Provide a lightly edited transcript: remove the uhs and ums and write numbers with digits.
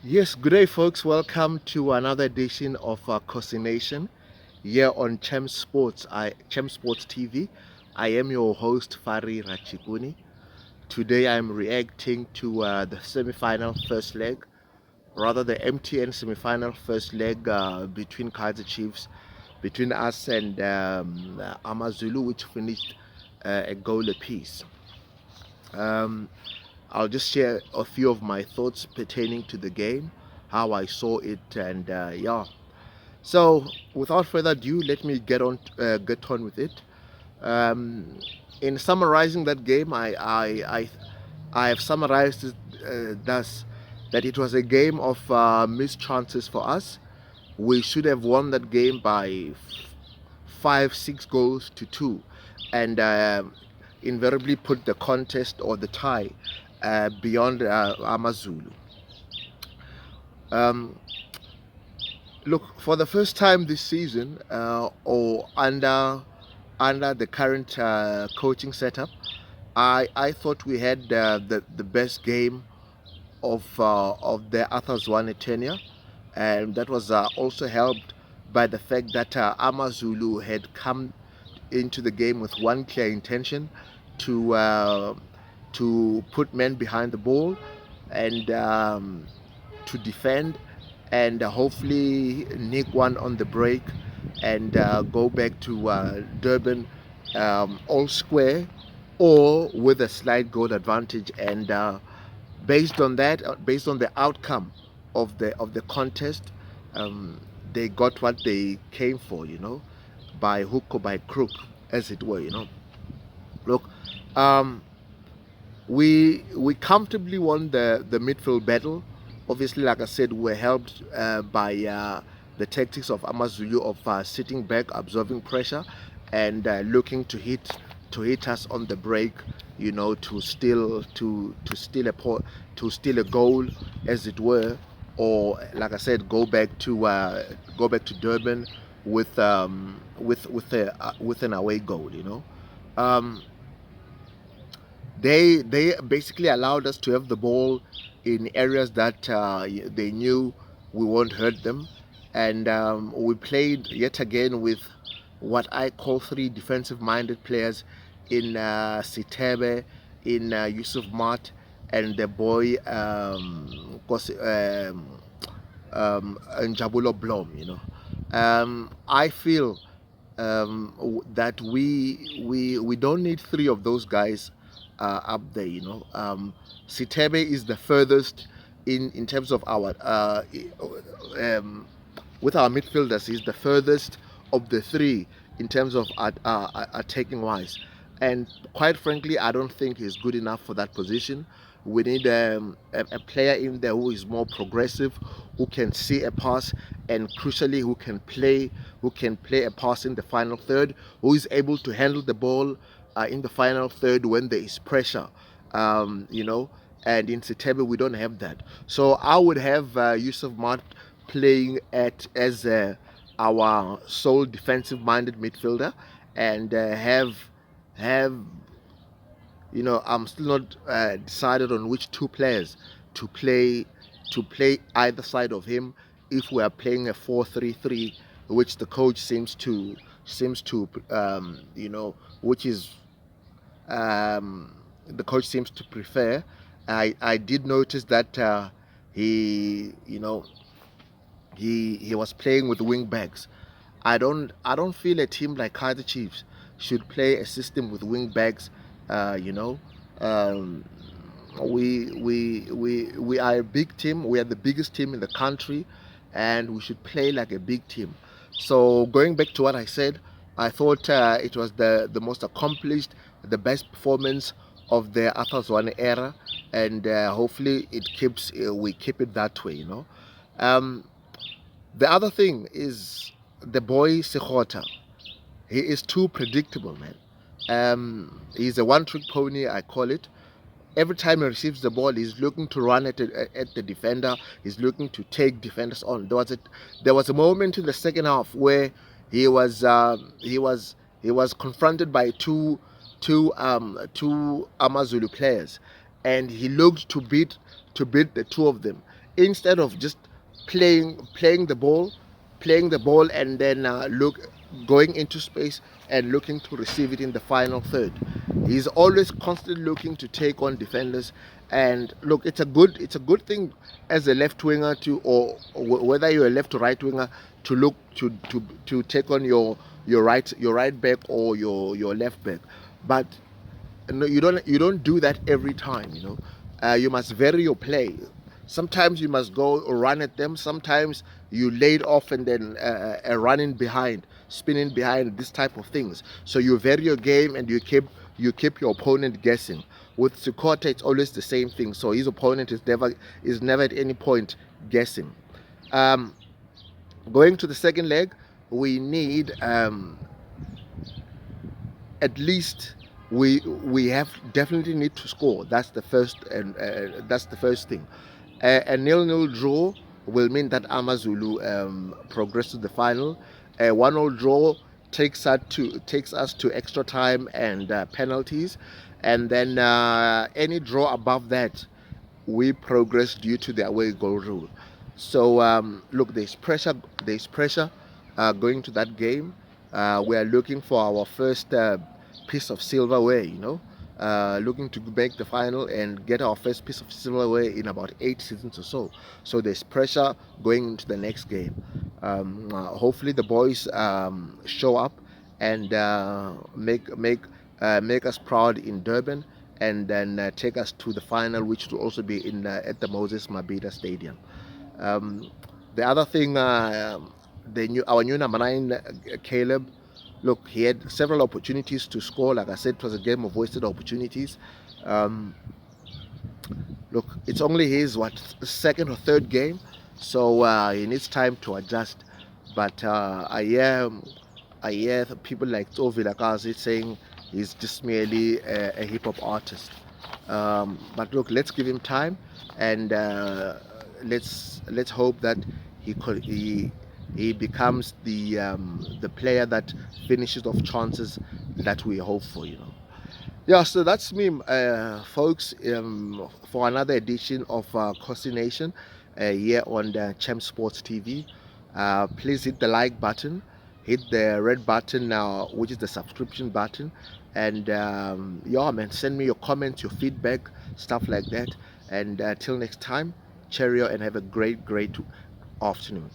Yes, good day, folks. Welcome to another edition of Cocination here on Chem Sports TV. I am your host Fari Rachikuni. Today, I'm reacting to the semi-final first leg, rather the MTN semi-final first leg between Kaizer Chiefs, between us and Amazulu, which finished a goal apiece. Um, I'll just share a few of my thoughts pertaining to the game, how I saw it, and yeah. So, without further ado, let me get on with it. Um, in summarizing that game, I have summarized it thus that it was a game of missed chances for us. We should have won that game by 5, 6 goals to two, and invariably put the contest or the tie beyond Amazulu. Um, Look, for the first time this season, or under the current coaching setup, I thought we had the best game of the Athazwane tenure, and that was also helped by the fact that Amazulu had come into the game with one clear intention to uh, to put men behind the ball and to defend and hopefully nick one on the break and go back to Durban all square or with a slight goal advantage. And based on that, based on the outcome of the contest, um, they got what they came for, by hook or by crook, as it were. Look, um, we comfortably won the midfield battle. Obviously, like I said, we were helped by the tactics of Amazulu of sitting back, absorbing pressure, and looking to hit us on the break. To steal a goal, as it were, or like I said, go back to Durban with an away goal. Um, they basically allowed us to have the ball in areas that they knew we won't hurt them, and we played yet again with what I call three defensive-minded players in Sitebe, in Yusuf Mat, and the boy Njabulo Blom. I feel that we don't need three of those guys up there. Sitebe is the furthest in terms of our with our midfielders. He's the furthest of the three in terms of attacking wise, and quite frankly, I don't think he's good enough for that position. We need a player in there who is more progressive, who can see a pass, and crucially, who can play a pass in the final third, who is able to handle the ball in the final third when there is pressure. And in Setebe we don't have that. So I would have Yusuf Mat playing at as our sole defensive-minded midfielder, and have I'm still not decided on which two players to play either side of him if we are playing a 4-3-3, which the coach seems to which is the coach seems to prefer. I did notice that he was playing with wing backs. I don't feel a team like Kaizer Chiefs should play a system with wing backs. Um, we are a big team. We are the biggest team in the country, and we should play like a big team. So going back to what I said, I thought it was the most accomplished, the best performance of the Athazwane era, and hopefully we keep it that way. Um, the other thing is the boy Sekota. He is too predictable, man. He's a one-trick pony, I call it. Every time he receives the ball, he's looking to run at the defender. He's looking to take defenders on. There was a moment in the second half where he was confronted by two Amazulu players, and he looked to beat the two of them. instead of just playing the ball and then going into space and looking to receive it in the final third. He's always constantly looking to take on defenders. And look, it's a good thing as a left winger to, or whether you're a left or right winger, to look to take on your right back or your left back. But no, you don't do that every time. You must vary your play. Sometimes you must go run at them. Sometimes you laid off and then running behind, spinning behind, this type of things. So you vary your game and you keep your opponent guessing. With Sukota, it's always the same thing. So his opponent is never at any point guessing. Um, Going to the second leg, we need at least we have definitely need to score. That's the first thing. A nil-nil draw will mean that Amazulu progress to the final. A 1-0 draw takes us to extra time and penalties, and then any draw above that, we progress due to the away goal rule. So look, there's pressure. There's pressure going to that game. We are looking for our first piece of silverware. Looking to make the final and get our first piece of silverware in about 8 seasons or so. So there's pressure going into the next game. Hopefully the boys show up and make us proud in Durban, and then take us to the final, which will also be in at the Moses Mabhida Stadium. Um, the other thing, our new number nine, Caleb. Look, he had several opportunities to score. Like I said, it was a game of wasted opportunities. Um, Look, it's only his second or third game, so he needs time to adjust. But I hear people like Tovi Lakazi saying he's just merely a hip hop artist. But look, let's give him time, and let's hope that he becomes the player that finishes off chances that we hope for. Yeah, so that's me, folks, for another edition of Costi Nation here on the Champ Sports TV. Please hit the like button, hit the red button now, which is the subscription button, and yeah, man, send me your comments, your feedback, stuff like that. And till next time, cheerio, and have a great, great afternoon.